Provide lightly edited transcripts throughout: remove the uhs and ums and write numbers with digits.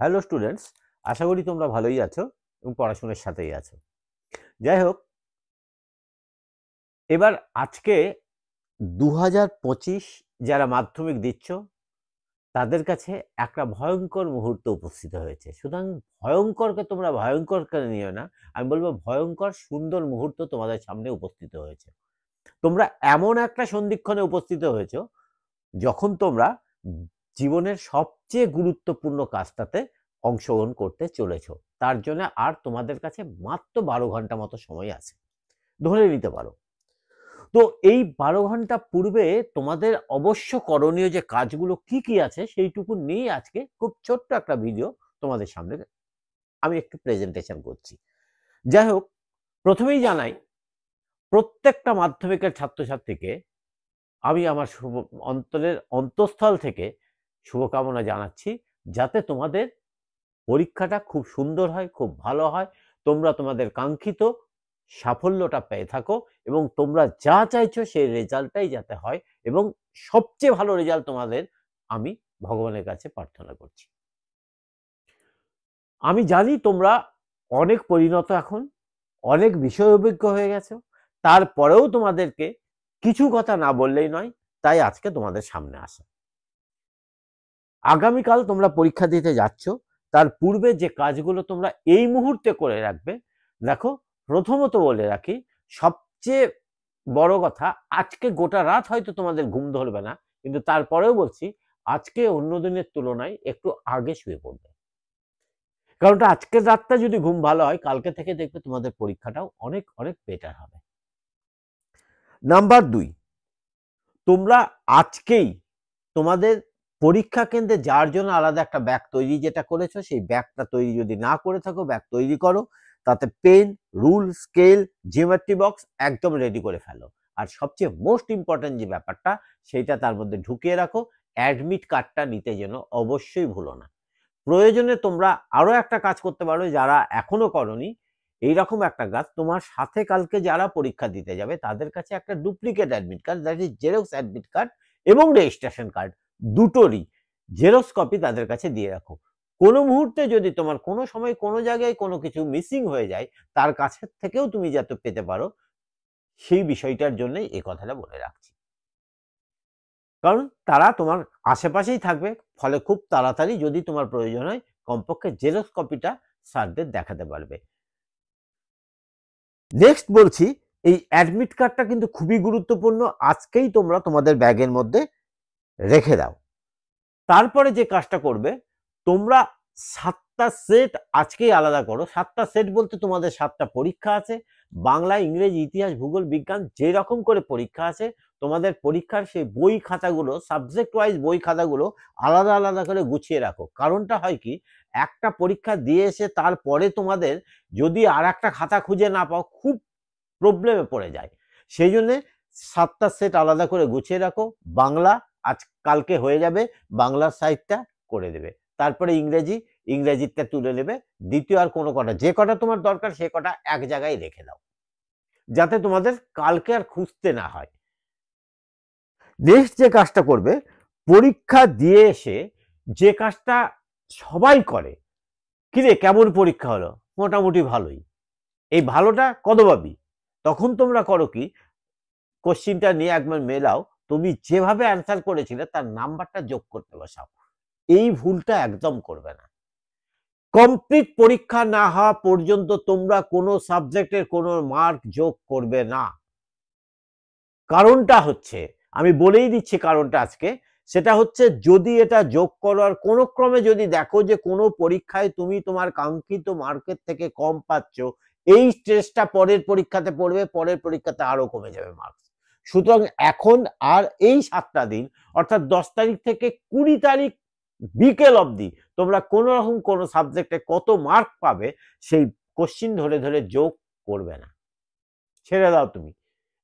Hello students, আশা করি তোমরা ভালোই আছো এবং পড়াশোনার সাথেই আছো। যাই হোক, এবার আজকে 2025 যারা মাধ্যমিক দিচ্ছ তাদের কাছে একটা ভয়ঙ্কর মুহূর্ত উপস্থিত হয়েছে। সুতরাং ভয়ঙ্করকে তোমরা ভয়ঙ্কর করে নিও না, আমি বলবো ভয়ঙ্কর সুন্দর মুহূর্ত তোমাদের সামনে উপস্থিত হয়েছে। তোমরা এমন একটা সন্ধিক্ষণে উপস্থিত হয়েছো যখন তোমরা জীবনের সবচেয়ে গুরুত্বপূর্ণ কাজটাতে অংশগ্রহণ করতে চলেছো। তার জন্য আর তোমাদের কাছে মাত্র 12 ঘন্টা মতো সময় আছে, ধরে নিতে পারো। তো এই 12 ঘন্টা পূর্বে তোমাদের অবশ্য করণীয় যে কাজগুলো কি কি আছে সেইটুকু নিয়ে আজকে খুব ছোট্ট একটা ভিডিও তোমাদের সামনে আমি একটু প্রেজেন্টেশন করছি। যাই হোক, প্রথমেই জানাই প্রত্যেকটা মাধ্যমিকের ছাত্রছাত্রীকে আমি আমার অন্তরের অন্তঃস্থল থেকে শুভকামনা জানাচ্ছি, যাতে তোমাদের পরীক্ষাটা খুব সুন্দর হয়, খুব ভালো হয়, তোমরা তোমাদের কাঙ্ক্ষিত সাফল্যটা পেয়ে থাকো এবং তোমরা যা চাইছো সেই রেজাল্টটাই যাতে হয় এবং সবচেয়ে ভালো রেজাল্ট তোমাদের আমি ভগবানের কাছে প্রার্থনা করছি। আমি জানি তোমরা অনেক পরিণত, এখন অনেক বিষয় অভিজ্ঞ হয়ে গেছো, তারপরেও তোমাদেরকে কিছু কথা না বললেই নয়, তাই আজকে তোমাদের সামনে আসা। আগামীকাল তোমরা পরীক্ষা দিতে যাচ্ছ, তার পূর্বে যে কাজগুলো তোমরা এই মুহূর্তে করে রাখবে, দেখো, প্রথমত বলে রাখি, সবচেয়ে বড় কথা, আজকে গোটা রাত হয়তো তোমাদের ঘুম ধরবে না, কিন্তু তারপরেও বলছি আজকে অন্য দিনের তুলনায় একটু আগে শুয়ে পড়বে। কারণটা, আজকের রাতটা যদি ঘুম ভালো হয়, কালকে থেকে দেখবে তোমাদের পরীক্ষাটাও অনেক অনেক বেটার হবে। নাম্বার 2, তোমরা আজকেই তোমাদের পরীক্ষা কেন্দ্রে যার জন্য আলাদা একটা ব্যাগ তৈরি যেটা করেছো, সেই ব্যাগটা তৈরি যদি না করে থাকো, ব্যাগ তৈরি করো, তাতে pen, rule, scale, geometry box একদম রেডি করে ফেলো। আর সবচেয়ে মোস্ট ইম্পর্টেন্ট যে ব্যাপারটা, সেইটা তার মধ্যে ঢুকিয়ে রাখো, অ্যাডমিট কার্ডটা নিতে যেন অবশ্যই ভুলো না। প্রয়োজনে তোমরা আরো একটা কাজ করতে পারো, যারা এখনো করনি, এইরকম একটা কাজ, তোমার সাথে কালকে যারা পরীক্ষা দিতে যাবে তাদের কাছে একটা duplicate admit card, that is xerox admit card এবং রেজিস্ট্রেশন কার্ড, দুটোরই জেরক্স কপি তাদের কাছে দিয়ে রাখো। কোনো মুহূর্তে যদি তোমার কোনো সময় কোনো জায়গায় কোনো কিছু মিসিং হয়ে যায়, তার কাছে থেকেও তুমি যাতে পেতে পারো, সেই বিষয়টার জন্যই এই কথাটা বলে রাখছি। কারণ তারা তোমার আশেপাশেই থাকবে, ফলে খুব তাড়াতাড়ি যদি তোমার প্রয়োজন হয়, কমপক্ষে জেরক্স কপিটা স্যারদের দেখাতে পারবে। নেক্সট বলছি, এই অ্যাডমিট কার্ডটা কিন্তু খুবই গুরুত্বপূর্ণ, আজকেই তোমরা তোমাদের ব্যাগের মধ্যে রেখে দাও। তারপরে যে কাজটা করবে, তোমরা 7টা সেট আজকেই আলাদা করো। 7টা সেট বলতে তোমাদের 7টা পরীক্ষা আছে, বাংলা, ইংরেজি, ইতিহাস, ভূগোল, বিজ্ঞান, যেরকম করে পরীক্ষা আছে, তোমাদের পরীক্ষার সেই বই খাতাগুলো, সাবজেক্ট ওয়াইজ বই খাতাগুলো আলাদা আলাদা করে গুছিয়ে রাখো। কারণটা হয় কি, একটা পরীক্ষা দিয়ে এসে তারপরে তোমাদের যদি আর একটা খাতা খুঁজে না পাও, খুব প্রবলেমে পড়ে যায়। সেই জন্যে 7টা সেট আলাদা করে গুছিয়ে রাখো। বাংলা আজ কালকে হয়ে যাবে, বাংলার সাইডটা করে দেবে। তারপরে ইংরেজিটা তুলে নেবে। দ্বিতীয় আর কোনো কটা, যে কটা তোমার দরকার সে কটা এক জায়গায় রেখে দাও, যাতে তোমাদের কালকে আর খুঁজতে না হয়। নেক্সট যে কাজটা করবে, পরীক্ষা দিয়ে এসে যে কাজটা সবাই করে, কিরে কেমন পরীক্ষা হলো, মোটামুটি ভালোই, এই ভালোটা কত পাবি, তখন তোমরা করো কি, কোশ্চিনটা নিয়ে একবার মেলাও, তুমি যেভাবে অ্যান্সার করেছিলে তার নাম্বারটা যোগ করতে বসাও। এই ভুলটা একদম করবে না। কমপ্লিট পরীক্ষা না হওয়া পর্যন্ত তোমরা কোনো সাবজেক্টের কোনো মার্ক যোগ করবে না। কারণটা হচ্ছে, আমি বলেই দিচ্ছি কারণটা আজকে, সেটা হচ্ছে, যদি এটা যোগ করার কোনো ক্রমে যদি দেখো যে কোনো পরীক্ষায় তুমি তোমার কাঙ্ক্ষিত মার্কের থেকে কম পাচ্ছ, এই স্ট্রেসটা পরের পরীক্ষাতে পড়বে, পরের পরীক্ষাতে আরো কমে যাবে মার্কস। সুতরাং এখন আর এই 7টা দিন, অর্থাৎ 10 তারিখ থেকে 20 তারিখ বিকেল অবধি তোমরা কোন রকম কোনো সাবজেক্টে কত মার্ক পাবে সেই কোশ্চিন ধরে ধরে যোগ করবে না, ছেড়ে দাও। তুমি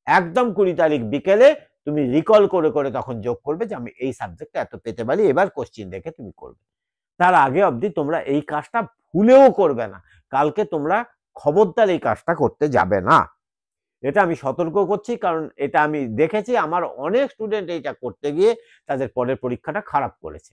একদম 20 তারিখ বিকেলে তুমি রিকল করে করে তখন যোগ করবে যে আমি এই সাবজেক্টে এত পেতে পারি, এবার কোশ্চিন দেখে তুমি করবে। তার আগে অবধি তোমরা এই কাজটা ভুলেও করবে না। কালকে তোমরা খবরদার এই কাজটা করতে যাবে না, এটা আমি সতর্ক করছি। কারণ এটা আমি দেখেছি, আমার অনেক স্টুডেন্ট এইটা করতে গিয়ে তাদের পরের পরীক্ষাটা খারাপ করেছে।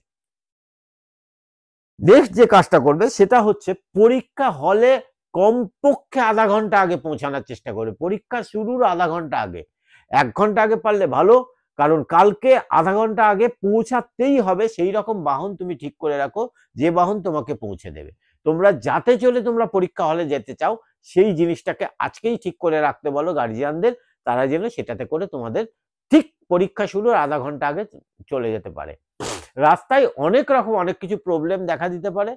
নেক্সট যে কাজটা করবে সেটা হচ্ছে পরীক্ষা হলে কমপক্ষে আধা ঘন্টা আগে পৌঁছানোর চেষ্টা করবে। পরীক্ষা শুরুর আধা ঘন্টা আগে, 1 ঘন্টা আগে পারলে ভালো, কারণ কালকে আধা ঘন্টা আগে পৌঁছাতেই হবে। সেই রকম বাহন তুমি ঠিক করে রাখো যে বাহন তোমাকে পৌঁছে দেবে। তোমরা যাতে চলে তোমরা পরীক্ষা হলে যেতে চাও সেই জিনিসটাকে আজকেই ঠিক করে রাখতে বলো গার্জিয়ানদের, তারা যেন সেটাতে করে তোমাদের ঠিক পরীক্ষা শুরুর আধা ঘন্টা আগে চলে যেতে পারে। রাস্তায় অনেক রকম অনেক কিছু প্রবলেম দেখা দিতে পারে,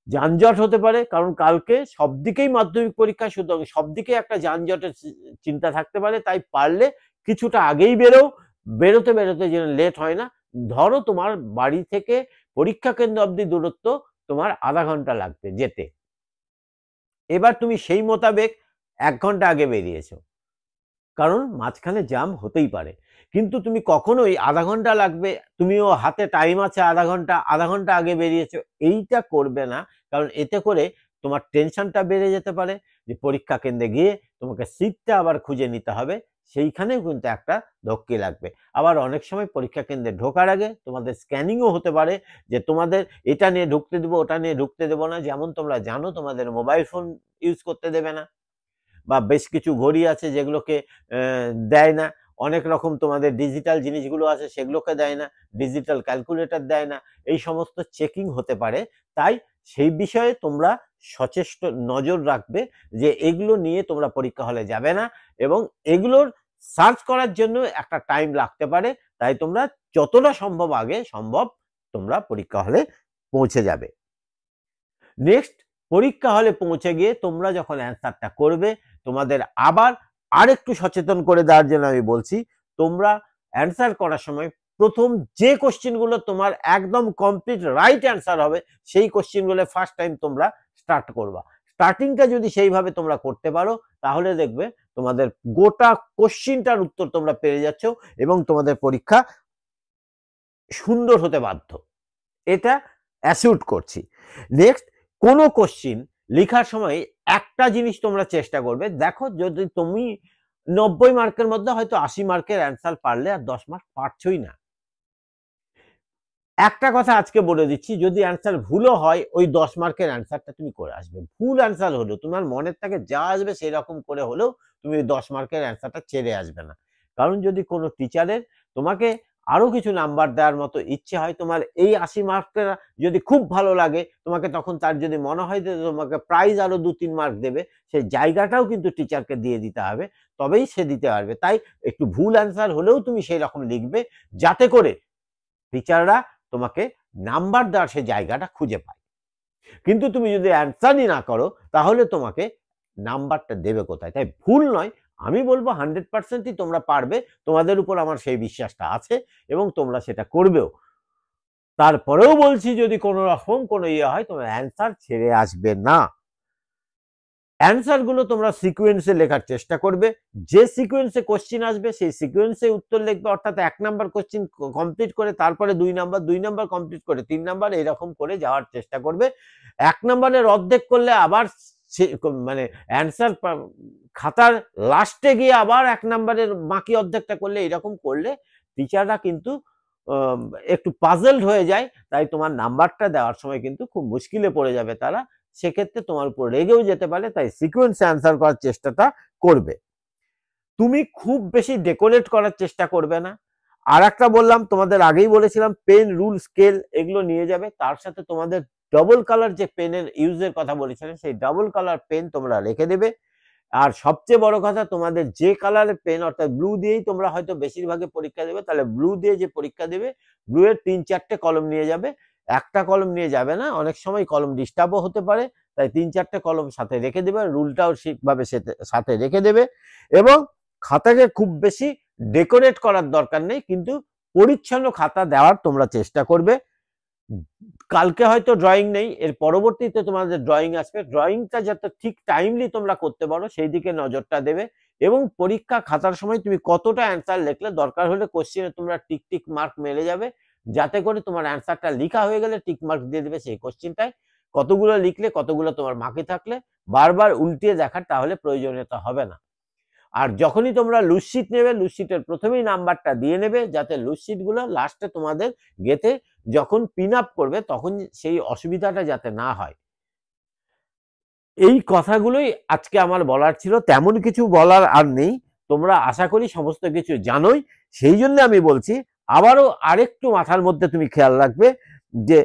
যানজট হতে পারে, কারণ কালকে সব দিকেই মাধ্যমিক পরীক্ষা, সুতরাং সব দিকে একটা যানজটের চিন্তা থাকতে পারে। তাই পারলে কিছুটা আগেই বেরোতে বেরোতে যেন লেট হয় না। ধরো তোমার বাড়ি থেকে পরীক্ষা কেন্দ্র অবধি দূরত্ব তোমার আধা ঘন্টা লাগবে যেতে, এবার তুমি সেই মোতাবেক 1 ঘন্টা আগে বেরিয়েছো, কারণ মাঝখানে জ্যাম হতেই পারে। কিন্তু তুমি কখনোই আধা ঘন্টা লাগবে, তুমিও হাতে টাইম আছে আধা ঘন্টা আগে বেরিয়েছো, এইটা করবে না। কারণ এতে করে তোমার টেনশনটা বেড়ে যেতে পারে যে পরীক্ষা কেন্দ্রে গিয়ে তোমাকে সিটটা আবার খুঁজে নিতে হবে, সেইখানেও কিন্তু একটা ধক্কি লাগবে। আবার অনেক সময় পরীক্ষা কেন্দ্রে ঢোকার আগে তোমাদের স্ক্যানিংও হতে পারে, যে তোমাদের এটা নিয়ে ঢুকতে দেবো ওটা নিয়ে ঢুকতে দেবো না। যেমন তোমরা জানো তোমাদের মোবাইল ফোন ইউজ করতে দেবে না, বা বেশ কিছু ঘড়ি আছে যেগুলোকে দেয় না, অনেক রকম তোমাদের ডিজিটাল জিনিসগুলো আছে সেগুলোকে দেয় না, ডিজিটাল ক্যালকুলেটর দেয় না, এই সমস্ত চেকিং হতে পারে। তাই সেই বিষয়ে তোমরা সচেষ্ট নজর রাখবে যে এগুলো নিয়ে তোমরা পরীক্ষা হলে যাবে না, এবং এগুলোর সার্চ করার জন্য একটা টাইম লাগতে পারে। তাই তোমরা যতটা সম্ভব আগে সম্ভব তোমরা পরীক্ষা হলে পৌঁছে যাবে। নেক্সট, পরীক্ষা হলে পৌঁছে গিয়ে তোমরা যখন অ্যান্সারটা করবে, তোমাদের আবার আরেকটু সচেতন করে দেওয়ার জন্য আমি বলছি, তোমরা অ্যান্সার করার সময় প্রথম যে কোশ্চেনগুলো তোমার একদম কমপ্লিট রাইট অ্যান্সার হবে সেই কোশ্চেনগুলো ফার্স্ট টাইম তোমরা স্টার্ট করবা। স্টার্টিংটা যদি সেইভাবে তোমরা করতে পারো তাহলে দেখবে তোমাদের গোটা কোশ্চেনটার উত্তর তোমরা পেয়ে যাচ্ছ এবং তোমাদের পরীক্ষা সুন্দর হতে বাধ্য, এটা অ্যাসিউর করছি। নেক্সট, কোনো কোশ্চিন লেখার সময় একটা জিনিস তোমরা চেষ্টা করবে, দেখো যদি তুমি 90 মার্কের মধ্যে হয়তো 80 মার্কের অ্যান্সার পারলে আর 10 মার্ক পারছই না, একটা কথা আজকে বলে দিচ্ছি, যদি অ্যান্সার ভুলও হয় ওই 10 মার্কের অ্যান্সারটা তুমি করে আসবে। ভুল অ্যান্সার হলেও তোমার মনের থেকে যা আসবে সেই রকম করে হলেও তুমি ওই 10 মার্কের অ্যান্সারটা ছেড়ে আসবে না। কারণ যদি কোনো টিচারের তোমাকে আরো কিছু নাম্বার দেওয়ার মতো ইচ্ছে হয়, তোমার এই 80 মার্কটা যদি খুব ভালো লাগে তোমাকে, তখন তার যদি মনে হয় যে তোমাকে প্রাইজ আরো 2-3 মার্ক দেবে, সেই জায়গাটাও কিন্তু টিচারকে দিয়ে দিতে হবে, তবেই সে দিতে পারবে। তাই একটু ভুল অ্যান্সার হলেও তুমি সেই রকম লিখবে যাতে করে টিচাররা তোমাকে নাম্বার দেওয়ার সেই জায়গাটা খুঁজে পায়। কিন্তু তুমি যদি অ্যান্সারই না করো তাহলে তোমাকে নাম্বারটা দেবে কোথায়? তাই ভুল নয়, আমি বলবো 100%ই তোমরা পারবে, তোমাদের উপর আমার সেই বিশ্বাসটা আছে এবং তোমরা সেটা করবেও। তারপরেও বলছি যদি কোনো রকম কোনো ইয়ে হয় তোমরা অ্যান্সার ছেড়ে আসবে না। অ্যান্সারগুলো তোমরা সিকোয়েন্সে লেখার চেষ্টা করবে, যে সিকোয়েন্সে কোশ্চিন আসবে সেই সিকোয়েন্সে উত্তর লিখবে, অর্থাৎ 1 নাম্বার কোশ্চিন কমপ্লিট করে তারপরে 2 নাম্বার, 2 নাম্বার কমপ্লিট করে 3 নাম্বার, এরকম করে যাওয়ার চেষ্টা করবে। 1 নাম্বারের অর্ধেক করলে আবার মানে অ্যান্সার খাতার লাস্টে গিয়ে আবার 1 নাম্বারের বাকি অর্ধেকটা করলে, এরকম করলে টিচাররা কিন্তু একটু পাজলড হয়ে যায়, তাই তোমার নাম্বারটা দেওয়ার সময় কিন্তু খুব মুশকিলে পড়ে যাবে তারা, সেক্ষেত্রে তোমার উপর রেগেও যেতে পারে। তাই সিকোয়েন্সে অ্যান্সার করার চেষ্টাটা করবে। তুমি খুব বেশি ডেকোরেট করার চেষ্টা করবে না। আর একটা বললাম, তোমাদের আগেই বলেছিলাম, পেন, রুল, স্কেল এগুলো নিয়ে যাবে, তার সাথে তোমাদের ডবল কালার যে পেনের ইউজের কথা বলেছিলেন সেই ডবল কালার পেন তোমরা রেখে দেবে। আর সবচেয়ে বড় কথা, তোমাদের যে কালারের পেন, অর্থাৎ ব্লু দিয়েই তোমরা হয়তো বেশিরভাগই পরীক্ষা দেবে, তাহলে ব্লু দিয়ে যে পরীক্ষা দেবে, ব্লু এর 3-4টে কলম নিয়ে যাবে, একটা কলম নিয়ে যাবে না, অনেক সময় কলম ডিস্টার্বও হতে পারে, তাই 3-4টে কলম সাথে রেখে দেবে, রুলটাও ঠিকভাবে সাথে রেখে দেবে। এবং খাতাকে খুব বেশি ডেকোরেট করার দরকার নেই, কিন্তু পরিচ্ছন্ন খাতা দেওয়ার তোমরা চেষ্টা করবে। কালকে হয়তো ড্রয়িং নেই, এর পরবর্তীতে তোমাদের ড্রয়িং আসবে, ড্রয়িংটা যাতে ঠিক টাইমলি তোমরা করতে পারো সেই দিকে নজরটা দেবে। এবং পরীক্ষা খাতার সময় তুমি কতটা অ্যান্সার লিখলে, দরকার হলে কোশ্চেনে তোমরা টিক টিক মার্ক মেরে যাবে, যাতে করে তোমার অ্যান্সারটা লেখা হয়ে গেলে টিক মার্ক দিয়ে দেবে সেই কোশ্চেনটায়। কতগুলো লিখলে, কতগুলো তোমার বাকি থাকলে বারবার উল্টিয়ে দেখার তাহলে প্রয়োজনীয়তা হবে না। আর যখনই তোমরা লুজশিট নেবে, লুজশিটের প্রথমেই নাম্বারটা দিয়ে নেবে, যাতে লুজশিটগুলো লাস্টে তোমাদের গেতে যখন পিন আপ করবে তখন সেই অসুবিধাটা যাতে না হয়, এই কথাগুলোই আজকে আমার বলার ছিল। তেমন কিছু বলার আর নেই, তোমরা আশা করি সমস্ত কিছু জানোই। সেই জন্য আমি বলছি আবারও আরেকটু মাথার মধ্যে তুমি খেয়াল রাখবে যে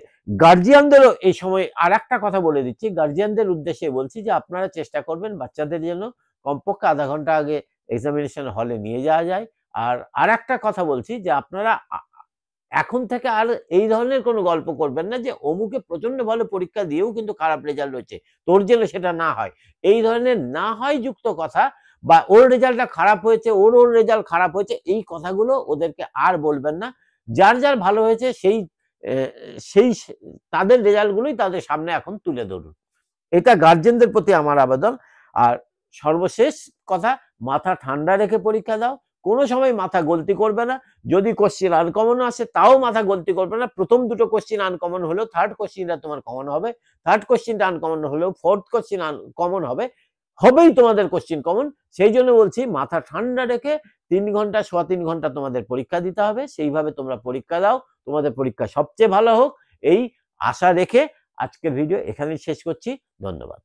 গার্জিয়ানদেরও এই সময় আর একটা কথা বলে দিচ্ছি, গার্জিয়ানদের উদ্দেশ্যে বলছি যে আপনারা চেষ্টা করবেন বাচ্চাদের জন্য কমপক্ষে আধা ঘন্টা আগে এক্সামিনেশন হলে নিয়ে যাওয়া যায়। আর একটা কথা বলছি যে আপনারা এখন থেকে আর এই ধরনের কোনো গল্প করবেন না যে অমুকে প্রচন্ড ভালো পরীক্ষা দিয়েও কিন্তু খারাপ রেজাল্ট হয়েছে, তোর যেন সেটা না হয়। এই ধরনের না হয় যুক্ত কথা বা ওর রেজাল্টটা খারাপ হয়েছে, ওর রেজাল্ট খারাপ হয়েছে, এই কথাগুলো ওদেরকে আর বলবেন না। যার যার ভালো হয়েছে সেই সেই তাদের রেজাল্টগুলোই তাদের সামনে এখন তুলে ধরুন, এটা গার্জেনদের প্রতি আমার আবেদন। আর সর্বশেষ কথা, মাথা ঠান্ডা রেখে পরীক্ষা দাও, কোনো সময় মাথা গলতি করবে না। যদি কোশ্চিন আনকমন আসে তাও মাথা গলতি করবে না। প্রথম দুটো কোশ্চিন আনকমন হলেও থার্ড কোশ্চিনটা তোমার কমন হবে, থার্ড কোশ্চিনটা আনকমন হলেও ফোর্থ কোশ্চিন কমন হবে, হবেই তোমাদের কোশ্চিন কমন। সেই জন্য বলছি মাথা ঠান্ডা রেখে 3 ঘন্টা 3.25 ঘন্টা তোমাদের পরীক্ষা দিতে হবে, সেইভাবে তোমরা পরীক্ষা দাও, তোমাদের পরীক্ষা সবচেয়ে ভালো হোক এই আশা রেখে আজকের ভিডিও এখানেই শেষ করছি। ধন্যবাদ।